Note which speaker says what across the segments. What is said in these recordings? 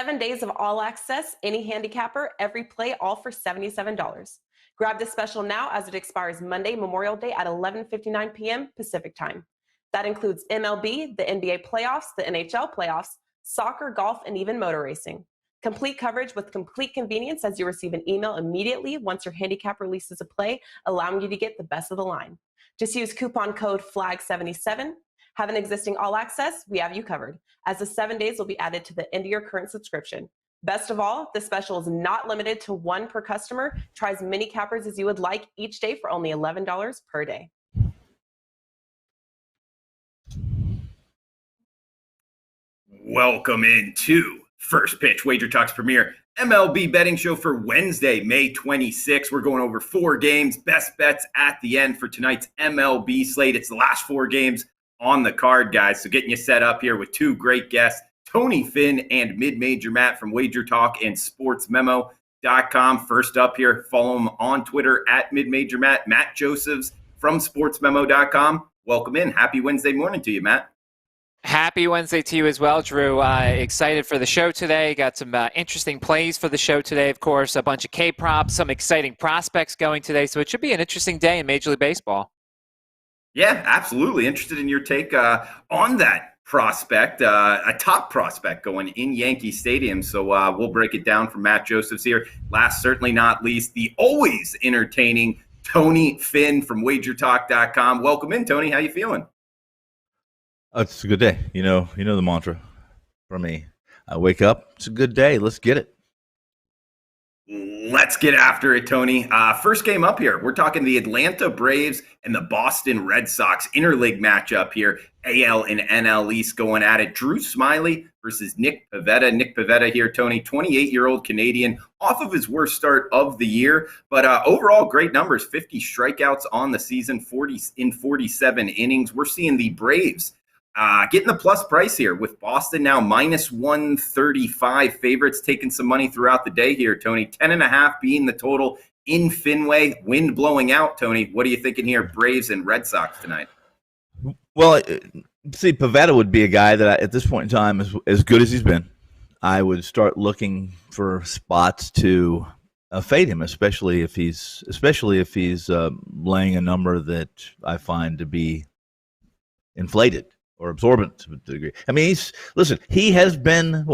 Speaker 1: 7 days of all access, any handicapper, every play, all for $77. Grab this special now as it expires Monday, Memorial Day at 11:59 p.m. Pacific Time. That includes MLB, the NBA playoffs, the NHL playoffs, soccer, golf, and even motor racing. Complete coverage with complete convenience as you receive an email immediately once your handicap releases a play, allowing you to get the best of the line. Just use coupon code FLAG77. Have an existing all access? We have you covered, as the 7 days will be added to the end of your current subscription. Best of all, this special is not limited to one per customer. Try as many cappers as you would like each day for only $11 per day.
Speaker 2: Welcome into First Pitch, WagerTalk's premier MLB betting show for Wednesday, May 26th. We're going over 4 games, best bets at the end for tonight's MLB slate. It's the last 4 games on the card, guys. So getting you set up here with 2 great guests, Tony Finn and Mid-Major Matt from WagerTalk and SportsMemo.com. First up here, follow him on Twitter at Mid-Major Matt. Matt Josephs from SportsMemo.com. Welcome in. Happy Wednesday morning to you, Matt.
Speaker 3: Happy Wednesday to you as well, Drew. Excited for the show today. Got some interesting plays for the show today, of course. A bunch of K-props, some exciting prospects going today. So it should be an interesting day in Major League Baseball.
Speaker 2: Yeah, absolutely. Interested in your take on that prospect, a top prospect going in Yankee Stadium. So we'll break it down from Matt Josephs here. Last, certainly not least, the always entertaining Tony Finn from WagerTalk.com. Welcome in, Tony. How you feeling?
Speaker 4: It's a good day. You know the mantra for me. I wake up, it's a good day. Let's get it.
Speaker 2: Let's get after it, Tony. First game up here. We're talking the Atlanta Braves and the Boston Red Sox interleague matchup here. AL and NL East going at it. Drew Smyly versus Nick Pivetta. Nick Pivetta here, Tony, 28-year-old Canadian, off of his worst start of the year. But overall, great numbers. 50 strikeouts on the season, 40 in 47 innings. We're seeing the Braves getting the plus price here with Boston now minus 135 favorites, taking some money throughout the day here, Tony. 10.5 being the total in Fenway. Wind blowing out, Tony. What are you thinking here, Braves and Red Sox tonight?
Speaker 4: Well, see, Pivetta would be a guy that at this point in time is as good as he's been. I would start looking for spots to fade him, especially if he's laying a number that I find to be inflated or absorbent to a degree. I mean, he has been,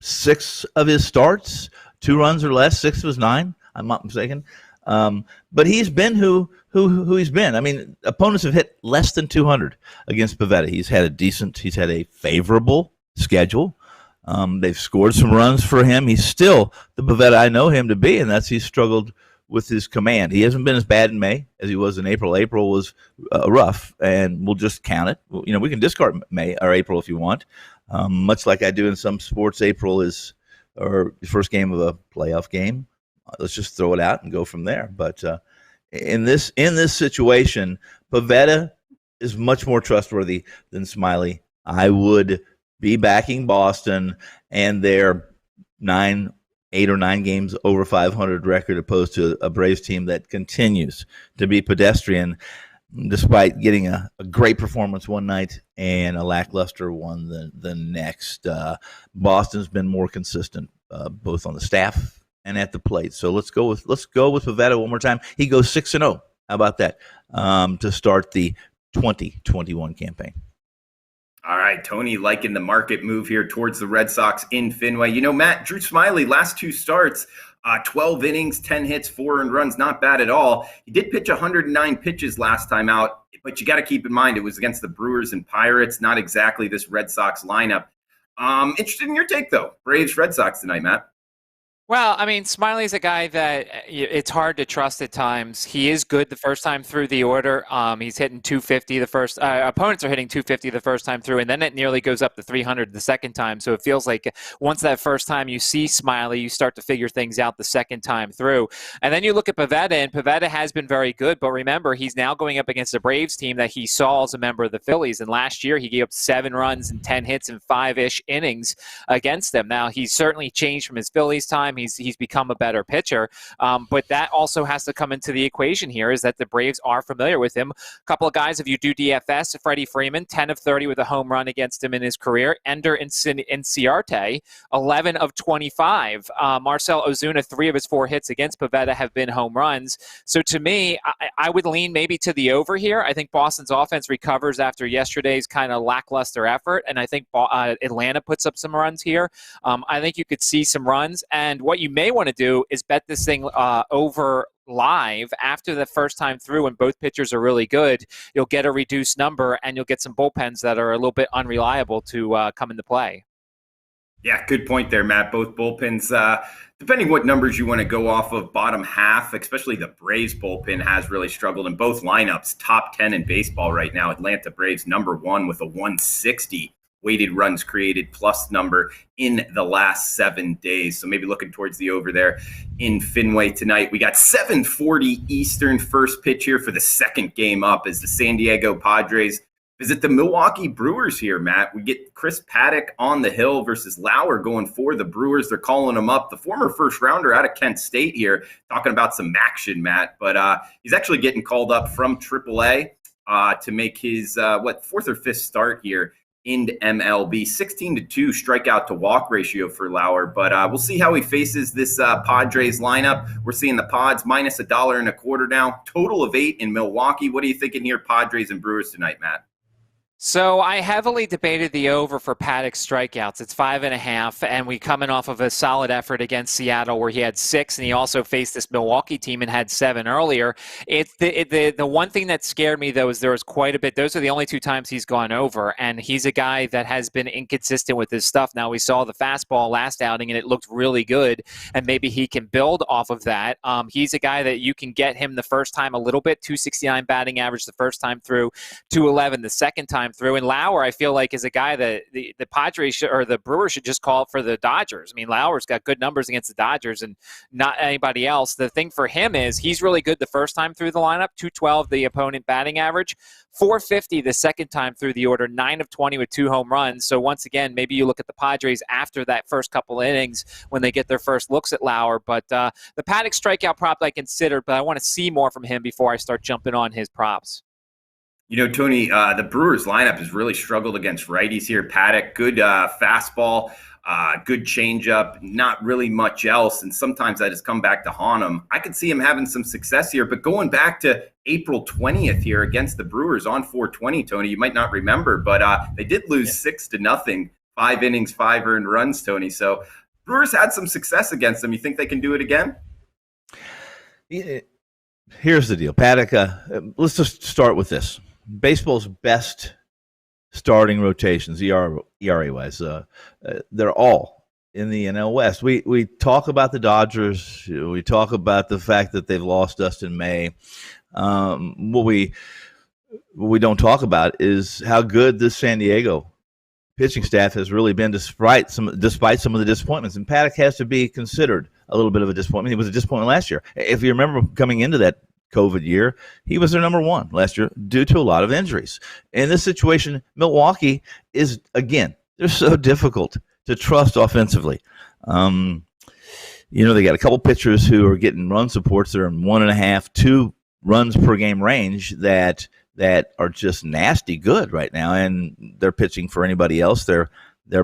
Speaker 4: 6 of his starts, 2 runs or less, 6 of his 9, I'm not mistaken. But he's been who he's been. I mean, opponents have hit less than 200 against Pivetta. He's had a favorable schedule. They've scored some runs for him. He's still the Pivetta I know him to be, and he's struggled with his command. He hasn't been as bad in May as he was in April. April was rough, and we'll just count it. We can discard May or April if you want. Much like I do in some sports, April is our first game of a playoff game. Let's just throw it out and go from there. But in this situation, Pivetta is much more trustworthy than Smyly. I would be backing Boston and their 8 or 9 games over 500 record, opposed to a Braves team that continues to be pedestrian, despite getting a great performance one night and a lackluster one the next. Boston's been more consistent, both on the staff and at the plate. So let's go with Pivetta one more time. He goes 6-0. How about that? To start the 2021 campaign.
Speaker 2: All right, Tony, liking the market move here towards the Red Sox in Fenway. Matt, Drew Smyly, last 2 starts, 12 innings, 10 hits, 4 earned runs, not bad at all. He did pitch 109 pitches last time out, but you got to keep in mind it was against the Brewers and Pirates, not exactly this Red Sox lineup. Interested in your take, though. Braves, Red Sox tonight, Matt.
Speaker 3: Well, I mean, Smiley's a guy that it's hard to trust at times. He is good the first time through the order. He's hitting 250 the first. Opponents are hitting 250 the first time through, and then it nearly goes up to 300 the second time. So it feels like once that first time you see Smiley, you start to figure things out the second time through. And then you look at Pivetta, and Pivetta has been very good. But remember, he's now going up against a Braves team that he saw as a member of the Phillies. And last year, he gave up 7 runs and 10 hits in 5-ish innings against them. Now, he's certainly changed from his Phillies time. he's become a better pitcher. But that also has to come into the equation here, is that the Braves are familiar with him. A couple of guys, if you do DFS, Freddie Freeman, 10 of 30 with a home run against him in his career. Ender Inciarte, 11 of 25. Marcell Ozuna, 3 of his 4 hits against Pivetta have been home runs. So to me, I would lean maybe to the over here. I think Boston's offense recovers after yesterday's kind of lackluster effort, and I think Atlanta puts up some runs here. I think you could see some runs, and what you may want to do is bet this thing over live after the first time through when both pitchers are really good. You'll get a reduced number, and you'll get some bullpens that are a little bit unreliable to come into play.
Speaker 2: Yeah, good point there, Matt. Both bullpens, depending what numbers you want to go off of, bottom half, especially the Braves bullpen has really struggled in both lineups. Top 10 in baseball right now. Atlanta Braves number 1 with a 160 weighted runs created plus number in the last 7 days. So maybe looking towards the over there in Fenway tonight. We got 7:40 Eastern first pitch here for the second game up as the San Diego Padres visit the Milwaukee Brewers here, Matt. We get Chris Paddock on the hill versus Lauer going for the Brewers. They're calling him up. The former first rounder out of Kent State here, talking about some action, Matt. But he's actually getting called up from AAA to make his, 4th or 5th start here into MLB. 16-2 strikeout to walk ratio for Lauer. But we'll see how he faces this Padres lineup. We're seeing the Pods minus $1.25 now. Total of 8 in Milwaukee. What are you thinking here, Padres and Brewers tonight, Matt?
Speaker 3: So I heavily debated the over for Paddock's strikeouts. It's 5.5, and we coming off of a solid effort against Seattle where he had 6, and he also faced this Milwaukee team and had 7 earlier. It's the one thing that scared me, though, is there was quite a bit. Those are the only 2 times he's gone over, and he's a guy that has been inconsistent with his stuff. Now, we saw the fastball last outing, and it looked really good, and maybe he can build off of that. He's a guy that you can get him the first time a little bit, 269 batting average the first time through, 211 the second time through. And Lauer, I feel like, is a guy that the Padres or the Brewers should just call for the Dodgers. I mean, Lauer's got good numbers against the Dodgers and not anybody else. The thing for him is he's really good the first time through the lineup, 212 the opponent batting average, 450 the second time through the order, 9 of 20 with 2 home runs. So once again, maybe you look at the Padres after that first couple innings when they get their first looks at Lauer. But the Paddock strikeout prop I considered, but I want to see more from him before I start jumping on his props.
Speaker 2: You know, Tony, the Brewers lineup has really struggled against righties here. Paddock, good fastball, good changeup, not really much else. And sometimes that has come back to haunt him. I could see him having some success here, but going back to April 20th here against the Brewers on 420, Tony, you might not remember, but they did lose 6-0, 5 innings, 5 earned runs, Tony. So Brewers had some success against them. You think they can do it again?
Speaker 4: Yeah. Here's the deal. Paddock, let's just start with this. Baseball's best starting rotations, ERA-wise, they're all in the NL West. We talk about the Dodgers. We talk about the fact that they've lost Dustin May. What we don't talk about is how good this San Diego pitching staff has really been, despite some of the disappointments. And Paddock has to be considered a little bit of a disappointment. He was a disappointment last year. If you remember coming into that COVID year, he was their number 1 last year due to a lot of injuries. In this situation, Milwaukee is, again, they're so difficult to trust offensively. They got a couple pitchers who are getting run supports. They're in 1.5, 2 runs per game range that are just nasty good right now, and they're pitching for anybody else. They're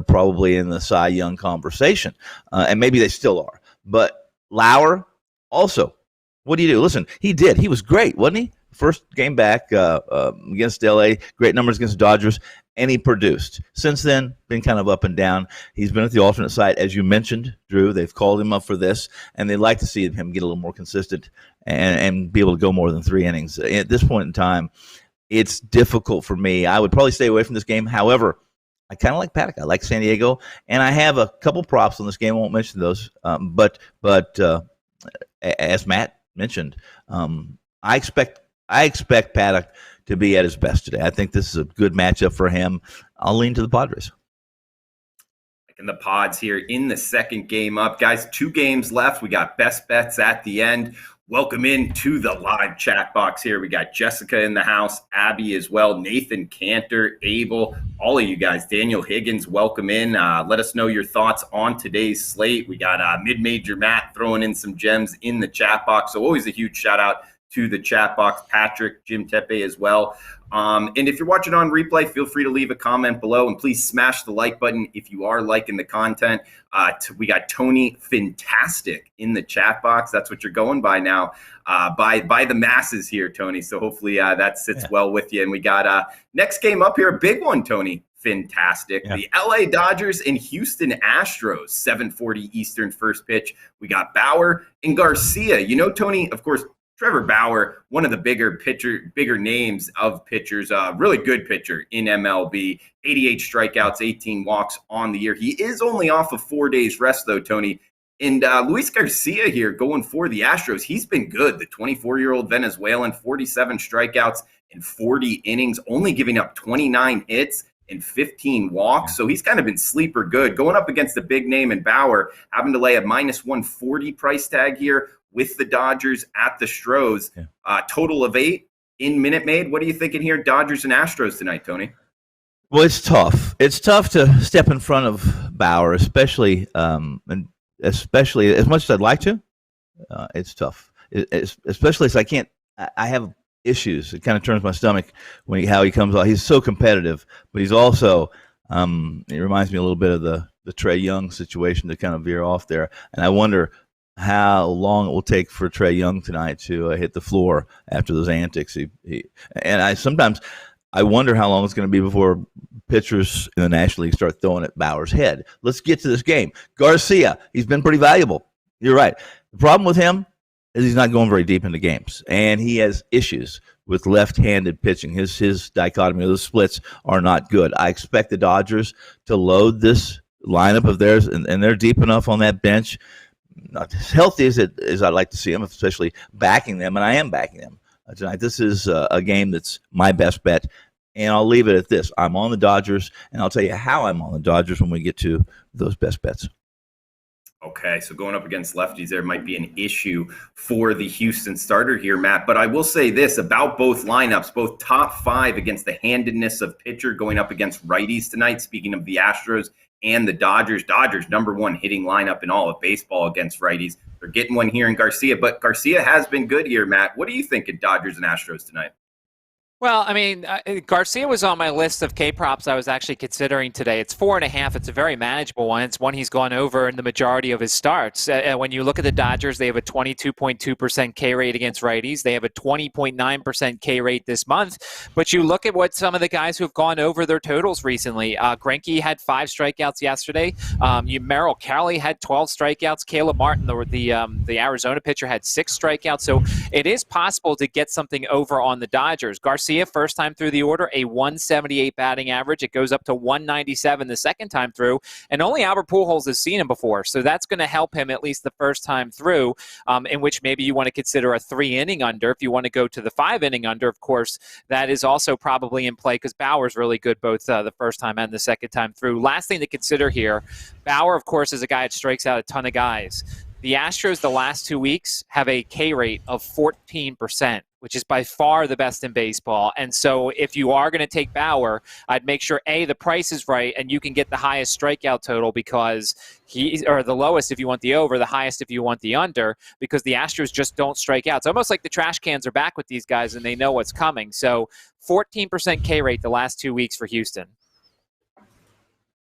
Speaker 4: probably in the Cy Young conversation, and maybe they still are. But Lauer also, what do you do? Listen, he was great, wasn't he? First game back against LA, great numbers against the Dodgers, and he produced. Since then, been kind of up and down. He's been at the alternate site, as you mentioned, Drew. They've called him up for this, and they'd like to see him get a little more consistent and be able to go more than 3 innings. At this point in time, it's difficult for me. I would probably stay away from this game. However, I kind of like Paddock. I like San Diego, and I have a couple props on this game. I won't mention those, but as Matt mentioned, I expect Paddock to be at his best today. I think this is a good matchup for him. I'll lean to the Padres.
Speaker 2: In the Pods here in the second game up. Guys, 2 games left. We got best bets at the end. Welcome in to the live chat box here. We got Jessica in the house, Abby as well, Nathan Cantor, Abel, all of you guys. Daniel Higgins, welcome in. Let us know your thoughts on today's slate. We got mid-major Matt throwing in some gems in the chat box. So always a huge shout out to the chat box. Patrick, Jim Tepe as well. And if you're watching on replay, feel free to leave a comment below and please smash the like button if you are liking the content. We got Tony Fantastic in the chat box. That's what you're going by now, by the masses here, Tony. So hopefully that sits well with you. And we got next game up here, a big one, Tony Fantastic. Yeah. The LA Dodgers and Houston Astros, 7:40 Eastern first pitch. We got Bauer and Garcia. You know, Tony, of course, Trevor Bauer, one of the bigger names of pitchers, really good pitcher in MLB, 88 strikeouts, 18 walks on the year. He is only off of 4 days rest though, Tony. And Luis Garcia here going for the Astros. He's been good. The 24-year-old Venezuelan, 47 strikeouts in 40 innings, only giving up 29 hits and 15 walks. So he's kind of been sleeper good. Going up against the big name in Bauer, having to lay a -140 price tag here with the Dodgers at the Stros. Total of 8 in Minute Maid. What are you thinking here, Dodgers and Astros tonight, Tony?
Speaker 4: Well, it's tough. It's tough to step in front of Bauer, especially as much as I'd like to. It's tough, especially as I have issues. It kind of turns my stomach how he comes out. He's so competitive, but he's also it reminds me a little bit of the Trae Young situation to kind of veer off there. And I wonder how long it will take for Trae Young tonight to hit the floor after those antics. Sometimes I wonder how long it's going to be before pitchers in the National League start throwing at Bauer's head. Let's get to this game. Garcia, he's been pretty valuable. You're right. The problem with him is he's not going very deep into games, and he has issues with left-handed pitching. His dichotomy of the splits are not good. I expect the Dodgers to load this lineup of theirs, and they're deep enough on that bench. Not as healthy as I'd like to see them, especially backing them, and I am backing them tonight. This is a game that's my best bet, and I'll leave it at this. I'm on the Dodgers, and I'll tell you how I'm on the Dodgers when we get to those best bets.
Speaker 2: Okay, so going up against lefties there might be an issue for the Houston starter here, Matt. But I will say this about both lineups, both top 5 against the handedness of pitcher going up against righties tonight. Speaking of the Astros and the Dodgers, #1 hitting lineup in all of baseball against righties. They're getting one here in Garcia, but Garcia has been good here, Matt. What do you think of Dodgers and Astros tonight?
Speaker 3: Well, I mean, Garcia was on my list of K-props I was actually considering today. It's 4.5. It's a very manageable one. It's one he's gone over in the majority of his starts. When you look at the Dodgers, they have a 22.2% K rate against righties. They have a 20.9% K rate this month. But you look at what some of the guys who have gone over their totals recently. Greinke had 5 strikeouts yesterday. Merrill Kelly had 12 strikeouts. Caleb Martin, the Arizona pitcher, had 6 strikeouts. So it is possible to get something over on the Dodgers. Garcia, first time through the order, a 178 batting average. It goes up to 197 the second time through, and only Albert Pujols has seen him before, so that's going to help him at least the first time through, in which maybe you want to consider a 3-inning under. If you want to go to the 5-inning under, of course, that is also probably in play because Bauer's really good both the first time and the second time through. Last thing to consider here, Bauer, of course, is a guy that strikes out a ton of guys. The Astros the last 2 weeks have a K rate of 14%, which is by far the best in baseball. And so if you are going to take Bauer, I'd make sure, A, the price is right, and you can get the highest strikeout total because or the lowest if you want the over, the highest if you want the under, because the Astros just don't strike out. It's almost like the trash cans are back with these guys and they know what's coming. So 14% K rate the last 2 weeks for Houston.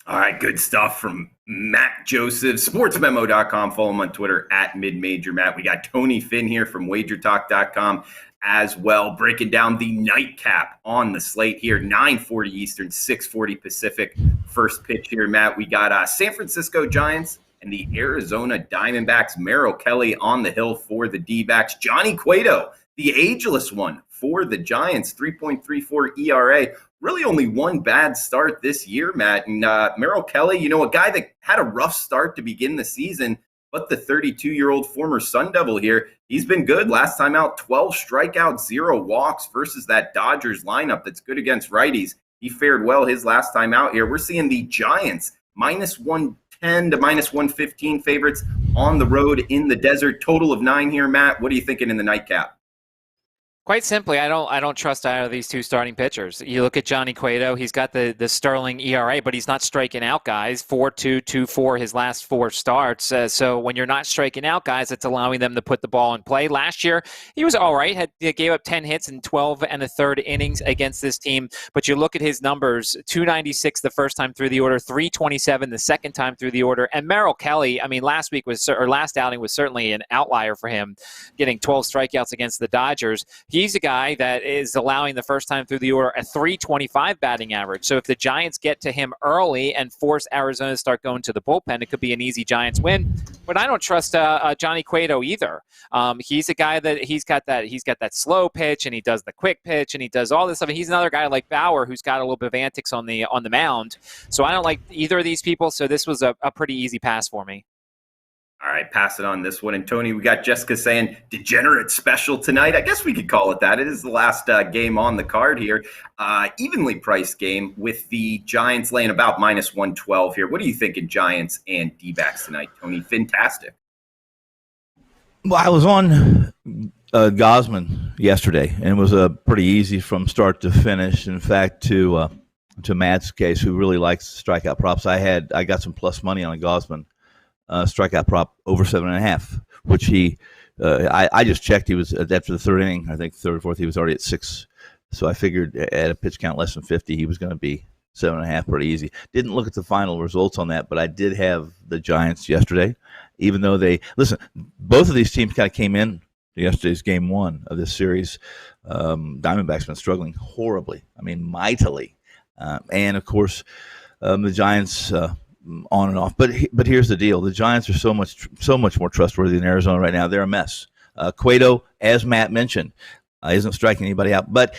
Speaker 2: All right, good stuff from Matt Joseph, sportsmemo.com. Follow him on Twitter @MidMajorMatt. We got Tony Finn here from WagerTalk.com as well, breaking down the nightcap on the slate here, 9:40 Eastern, 6:40 Pacific. First pitch here, Matt. We got San Francisco Giants and the Arizona Diamondbacks. Merrill Kelly on the hill for the D-backs. Johnny Cueto, the ageless one for the Giants, 3.34 ERA. Really only one bad start this year, Matt. And Merrill Kelly, a guy that had a rough start to begin the season, but the 32-year-old former Sun Devil here, he's been good. Last time out, 12 strikeouts, 0 walks versus that Dodgers lineup that's good against righties. He fared well his last time out here. We're seeing the Giants -110 to -115 favorites on the road in the desert. Total of 9 here, Matt. What are you thinking in the nightcap?
Speaker 3: Quite simply, I don't trust either of these two starting pitchers. You look at Johnny Cueto; he's got the sterling ERA, but he's not striking out guys. 4.2, 2.4 his last 4 starts. So when you're not striking out guys, it's allowing them to put the ball in play. Last year, he was all right. He gave up 10 hits in 12 1/3 innings against this team. But you look at his numbers: 296 the first time through the order, 327 the second time through the order. And Merrill Kelly, I mean, last outing was certainly an outlier for him, getting 12 strikeouts against the Dodgers. He's a guy that is allowing the first time through the order a 325 batting average. So if the Giants get to him early and force Arizona to start going to the bullpen, it could be an easy Giants win. But I don't trust Johnny Cueto either. He's a guy that he's got that slow pitch, and he does the quick pitch, and he does all this stuff. And he's another guy like Bauer who's got a little bit of antics on the mound. So I don't like either of these people. So this was a pretty easy pass for me.
Speaker 2: All right, pass it on this one. And Tony, we got Jessica saying degenerate special tonight. I guess we could call it that. It is the last game on the card here. Evenly priced game with the Giants laying about -112 here. What are you thinking, Giants and D-backs tonight, Tony? Fantastic.
Speaker 4: Well, I was on Gosman yesterday, and it was pretty easy from start to finish. In fact, to Matt's case, who really likes strikeout props, I got some plus money on a Gosman strikeout prop over 7.5, which I just checked. He was after the third inning, I think third or fourth, he was already at 6. So I figured at a pitch count less than 50, he was going to be 7.5 pretty easy. Didn't look at the final results on that, but I did have the Giants yesterday, even though both of these teams kind of came in yesterday's game 1 of this series. Diamondbacks been struggling horribly, I mean mightily, and of course the Giants on and off. But here's the deal: the Giants are so much more trustworthy than Arizona right now. They're a mess. Cueto, as Matt mentioned, isn't striking anybody out, but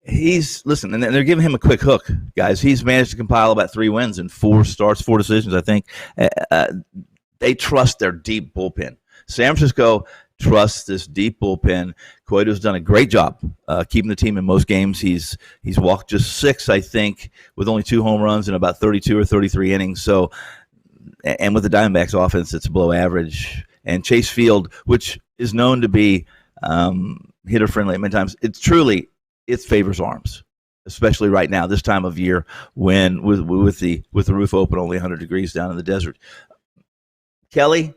Speaker 4: and they're giving him a quick hook, guys. He's managed to compile about 3 wins in 4 starts, 4 decisions, I think. They trust their deep bullpen. San Francisco trusts this deep bullpen. Cueto's done a great job keeping the team in most games. He's walked just 6, I think, with only 2 home runs in about 32 or 33 innings. So, and with the Diamondbacks offense, it's below average. And Chase Field, which is known to be hitter friendly at many times, it favors arms, especially right now, this time of year, when with the roof open, only 100 degrees down in the desert. Kelly,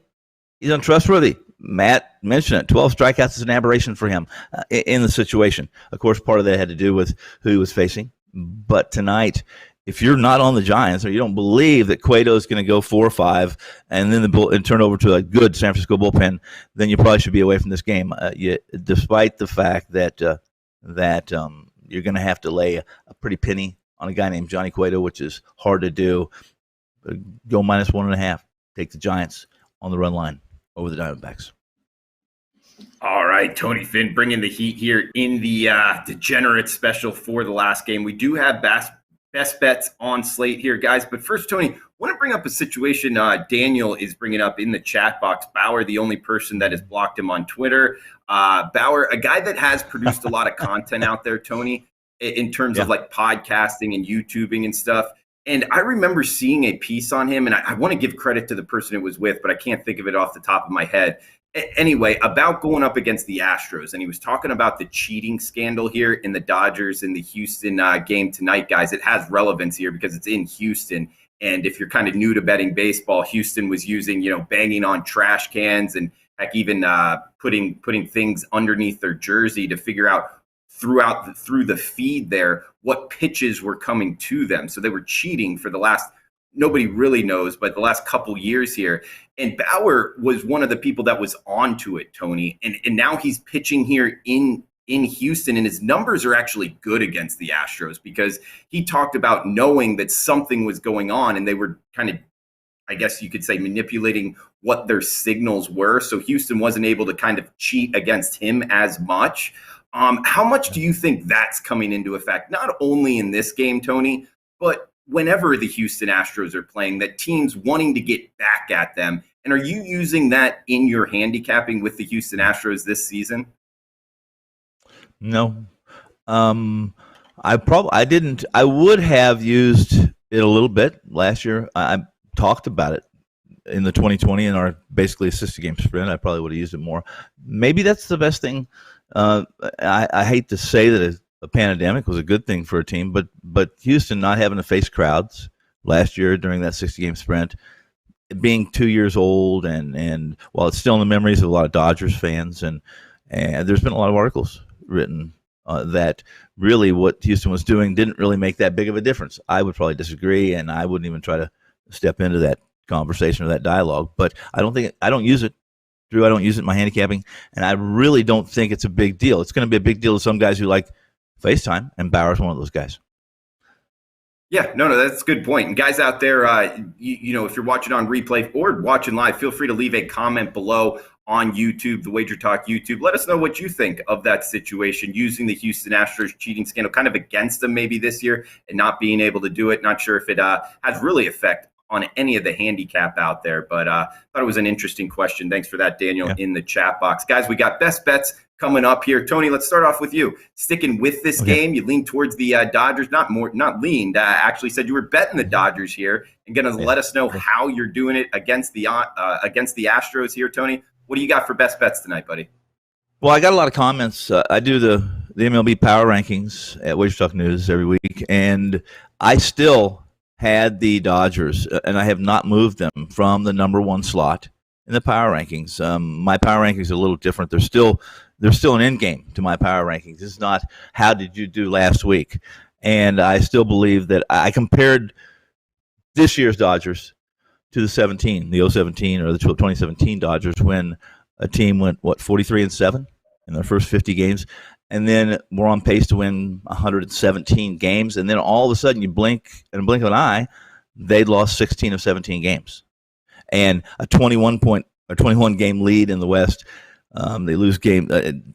Speaker 4: he's untrustworthy. Matt mentioned it. 12 strikeouts is an aberration for him in the situation. Of course, part of that had to do with who he was facing. But tonight, if you're not on the Giants or you don't believe that Cueto is going to go 4 or 5 and then and turn over to a good San Francisco bullpen, then you probably should be away from this game. Despite the fact that you're going to have to lay a pretty penny on a guy named Johnny Cueto, which is hard to do. Go -1.5. Take the Giants on the run line over the Diamondbacks.
Speaker 2: All right, Tony Finn bringing the heat here in the degenerate special for the last game. We do have best bets on slate here, guys. But first, Tony, I want to bring up a situation Daniel is bringing up in the chat box. Bauer, the only person that has blocked him on Twitter. Bauer, a guy that has produced a lot of content out there, Tony, in terms of like podcasting and YouTubing and stuff. And I remember seeing a piece on him, and I want to give credit to the person it was with, but I can't think of it off the top of my head. Anyway, about going up against the Astros, and he was talking about the cheating scandal here in the Dodgers in the Houston game tonight, guys. It has relevance here because it's in Houston, and if you're kind of new to betting baseball, Houston was using, banging on trash cans and heck, even putting things underneath their jersey to figure out through the feed there what pitches were coming to them. So they were cheating for the last, nobody really knows, but the last couple years here. And Bauer was one of the people that was onto it, Tony. And now he's pitching here in Houston, and his numbers are actually good against the Astros because he talked about knowing that something was going on, and they were kind of, I guess you could say, manipulating what their signals were. So Houston wasn't able to kind of cheat against him as much. How much do you think that's coming into effect, not only in this game, Tony, but whenever the Houston Astros are playing, that teams wanting to get back at them? And are you using that in your handicapping with the Houston Astros this season?
Speaker 4: No. I didn't. I would have used it a little bit last year. I talked about it in the 2020 in our basically a 60-game sprint. I probably would have used it more. Maybe that's the best thing. I hate to say that a pandemic was a good thing for a team, but Houston not having to face crowds last year during that 60-game sprint, being 2 years old, and while it's still in the memories of a lot of Dodgers fans, and there's been a lot of articles written that really what Houston was doing didn't really make that big of a difference. I would probably disagree, and I wouldn't even try to step into that conversation or that dialogue. But I don't use it, Drew. I don't use it in my handicapping, and I really don't think it's a big deal. It's going to be a big deal to some guys who like FaceTime, and Bauer's one of those guys.
Speaker 2: Yeah, no, that's a good point. And guys out there, you know, if you're watching on replay or watching live, feel free to leave a comment below on YouTube, the Wager Talk YouTube. Let us know what you think of that situation, using the Houston Astros cheating scandal kind of against them maybe this year and not being able to do it. Not sure if it has really effect on any of the handicap out there, but thought it was an interesting question. Thanks for that, Daniel, in the chat box. Guys, we got best bets coming up here. Tony, let's start off with you. Sticking with this game, you leaned towards the Dodgers, actually said you were betting the Dodgers here, and going to let us know how you're doing it against the Astros here, Tony. What do you got for best bets tonight, buddy?
Speaker 4: Well, I got a lot of comments. I do the MLB power rankings at WagerTalk News every week, and I still had the Dodgers, and I have not moved them from the number one slot in the power rankings. My power rankings are a little different. There's still an end game to my power rankings. It's not how did you do last week, and I still believe that I compared this year's Dodgers to the 17 or the 2017 Dodgers, when a team went 43-7 in their first 50 games, and then we're on pace to win 117 games, and then all of a sudden you blink of an eye, they'd lost 16 of 17 games, and a 21 game lead in the West. They lose game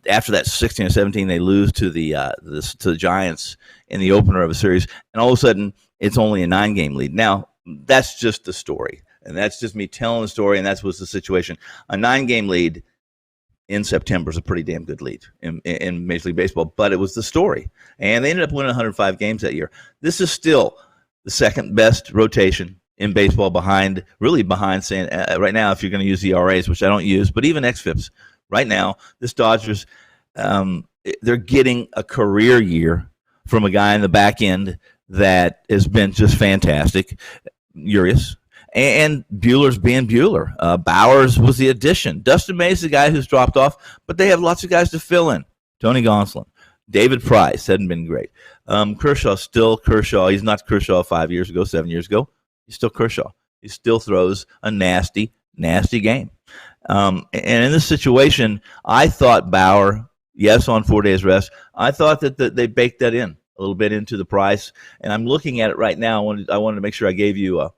Speaker 4: after that 16 or 17. They lose to the Giants in the opener of a series, and all of a sudden it's only a 9-game lead. Now that's just the story, and that's just me telling the story, and that's what's the situation. A 9-game lead in September is a pretty damn good lead in Major League Baseball, but it was the story, and they ended up winning 105 games that year. This is still the second best rotation in baseball behind saying right now, if you're going to use ERAs, which I don't use, but even xFIPs. Right now, this Dodgers, they're getting a career year from a guy in the back end that has been just fantastic, Urias, and Buehler's being Buehler. Bowers was the addition. Dustin May's the guy who's dropped off, but they have lots of guys to fill in. Tony Gonsolin, David Price hadn't been great. Kershaw's still Kershaw. He's not Kershaw 7 years ago. He's still Kershaw. He still throws a nasty, nasty game. And in this situation, I thought Bauer, yes, on 4 days rest, I thought that they baked that in a little bit into the price. And I'm looking at it right now. I wanted to make sure I gave you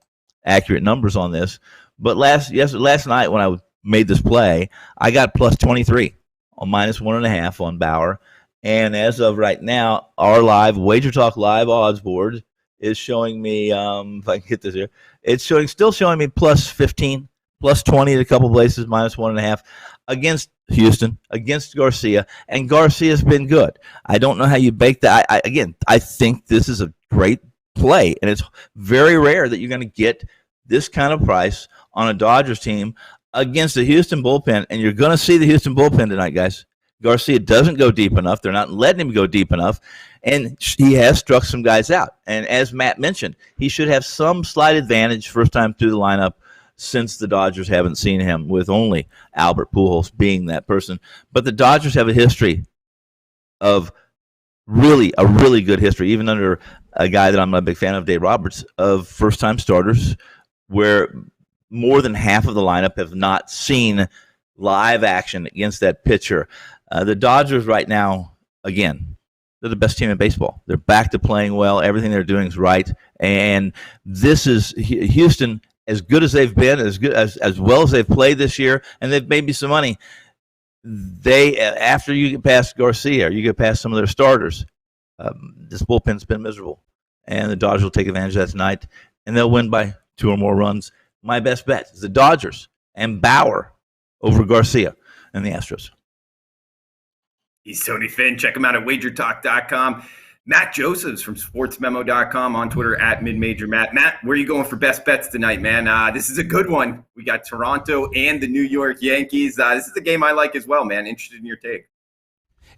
Speaker 4: accurate numbers on this. But last night when I made this play, I got plus 23 on -1.5 on Bauer. And as of right now, our live Wager Talk live odds board is showing me, if I can get this here, it's still showing me plus 15. Plus 20 at a couple places, -1.5 against Houston, against Garcia, and Garcia's been good. I don't know how you bake that. I think this is a great play, and it's very rare that you're going to get this kind of price on a Dodgers team against the Houston bullpen, and you're going to see the Houston bullpen tonight, guys. Garcia doesn't go deep enough. They're not letting him go deep enough, and he has struck some guys out. And as Matt mentioned, he should have some slight advantage first time through the lineup, since the Dodgers haven't seen him, with only Albert Pujols being that person. But the Dodgers have a history of a really good history, even under a guy that I'm not a big fan of, Dave Roberts, of first-time starters, where more than half of the lineup have not seen live action against that pitcher. The Dodgers right now, again, they're the best team in baseball. They're back to playing well. Everything they're doing is right. And this is Houston, as good as they've been, as well as they've played this year, and they've made me some money. After you get past Garcia, you get past some of their starters, this bullpen's been miserable, and the Dodgers will take advantage of that tonight, and they'll win by 2 or more runs. My best bet is the Dodgers and Bauer over Garcia and the Astros.
Speaker 2: He's Tony Finn. Check him out at WagerTalk.com. Matt Josephs from sportsmemo.com, on Twitter at midmajormatt. Matt, where are you going for best bets tonight, man? This is a good one. We got Toronto and the New York Yankees. This is a game I like as well, man. Interested in your take.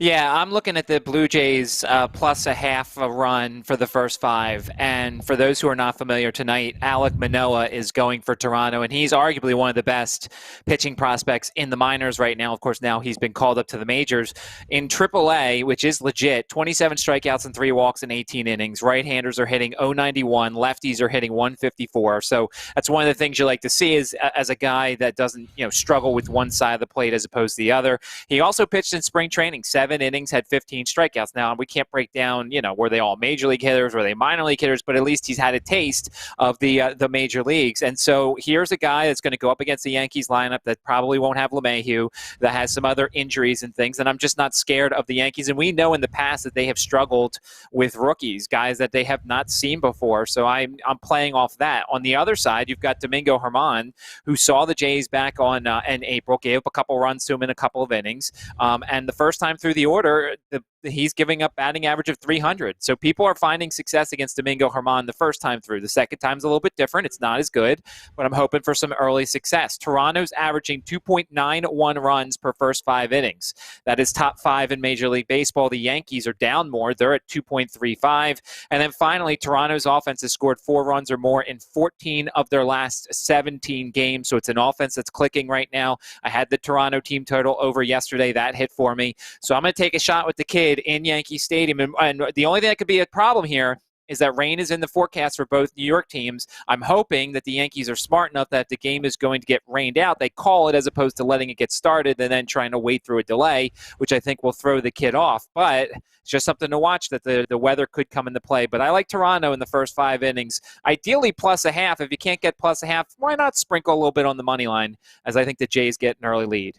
Speaker 3: Yeah, I'm looking at the Blue Jays plus a half a run for the first 5. And for those who are not familiar tonight, Alek Manoah is going for Toronto, and he's arguably one of the best pitching prospects in the minors right now. Of course, now he's been called up to the majors. In AAA, which is legit, 27 strikeouts and 3 walks in 18 innings. Right-handers are hitting 091. Lefties are hitting 154. So that's one of the things you like to see is as a guy that doesn't struggle with one side of the plate as opposed to the other. He also pitched in spring training, 7 innings, had 15 strikeouts. Now, we can't break down, were they all major league hitters, were they minor league hitters, but at least he's had a taste of the major leagues. And so here's a guy that's going to go up against the Yankees lineup that probably won't have LeMahieu, that has some other injuries and things, and I'm just not scared of the Yankees. And we know in the past that they have struggled with rookies, guys that they have not seen before. So I'm playing off that. On the other side, you've got Domingo Germán, who saw the Jays back in April, gave up a couple runs to him in a couple of innings, and the first time through the order, he's giving up batting average of 300. So people are finding success against Domingo Germán the first time through. The second time's a little bit different. It's not as good, but I'm hoping for some early success. Toronto's averaging 2.91 runs per first 5 innings. That is top 5 in Major League Baseball. The Yankees are down more. They're at 2.35. And then finally, Toronto's offense has scored 4 runs or more in 14 of their last 17 games. So it's an offense that's clicking right now. I had the Toronto team total over yesterday. That hit for me. So I'm going to take a shot with the kid in Yankee Stadium. And the only thing that could be a problem here is that rain is in the forecast for both New York teams. I'm hoping that the Yankees are smart enough that if the game is going to get rained out, they call it as opposed to letting it get started and then trying to wait through a delay, which I think will throw the kid off. But it's just something to watch that the weather could come into play. But I like Toronto in the first 5 innings. Ideally plus a half. If you can't get plus a half, why not sprinkle a little bit on the money line, as I think the Jays get an early lead.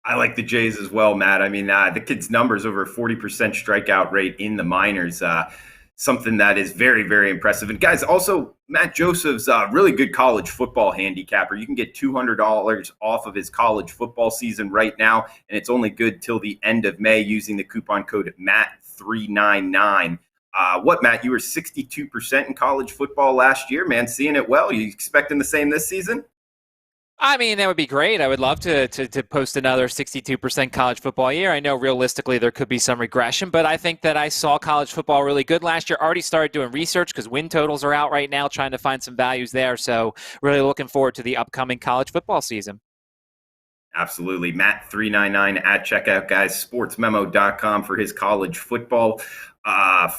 Speaker 2: I like the Jays as well, Matt. I mean, the kid's numbers over a 40% strikeout rate in the minors, something that is very, very impressive. And guys, also Matt Joseph's really good college football handicapper. You can get $200 off of his college football season right now, and it's only good till the end of May using the coupon code MATT399. Matt, you were 62% in college football last year, man. Seeing it well. You expecting the same this season?
Speaker 3: I mean, that would be great. I would love to post another 62% college football year. I know realistically there could be some regression, but I think that I saw college football really good last year. Already started doing research because win totals are out right now, trying to find some values there. So really looking forward to the upcoming college football season.
Speaker 2: Absolutely. Matt399 at checkout, guys. Sportsmemo.com for his college football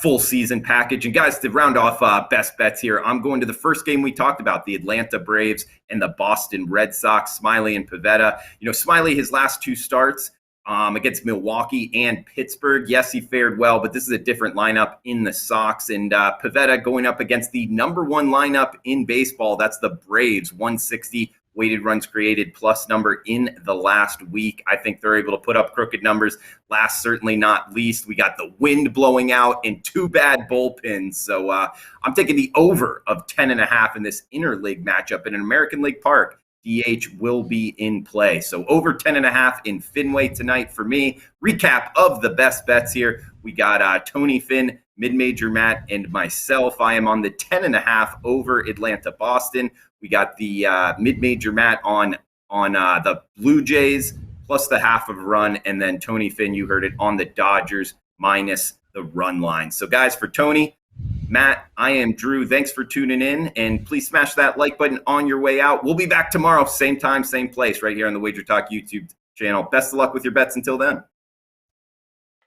Speaker 2: full season package. And guys, to round off best bets here, I'm going to the first game we talked about, the Atlanta Braves and the Boston Red Sox, Smiley and Pivetta. Smiley, his last 2 starts against Milwaukee and Pittsburgh. Yes, he fared well, but this is a different lineup in the Sox. And Pivetta going up against the number 1 lineup in baseball. That's the Braves, 160 weighted runs created plus number in the last week. I think they're able to put up crooked numbers. Last, certainly not least, we got the wind blowing out and 2 bad bullpens. So I'm taking the over of 10.5 in this interleague matchup in an American League Park. DH will be in play. So over 10.5 in Fenway tonight for me. Recap of the best bets here. We got Tony Finn, Mid-Major Matt, and myself. I am on the 10.5 over Atlanta Boston. We got the Mid-Major Matt on the Blue Jays plus the half of a run. And then Tony Finn, you heard it, on the Dodgers minus the run line. So guys, for Tony, Matt, I am Drew. Thanks for tuning in, and please smash that like button on your way out. We'll be back tomorrow, same time, same place, right here on the Wager Talk YouTube channel. Best of luck with your bets until then.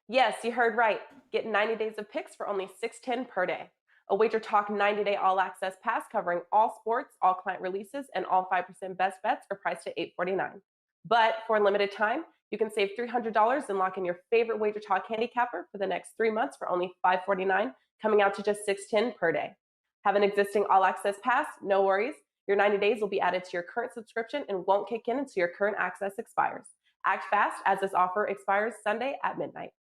Speaker 1: Yes, you heard right. Get 90 days of picks for only $6.10 per day. A Wager Talk 90-day all-access pass covering all sports, all client releases, and all 5% best bets are priced at $8.49. But for a limited time, you can save $300 and lock in your favorite Wager Talk handicapper for the next 3 months for only $5.49, coming out to just $6.10 per day. Have an existing all-access pass? No worries. Your 90 days will be added to your current subscription and won't kick in until your current access expires. Act fast, as this offer expires Sunday at midnight.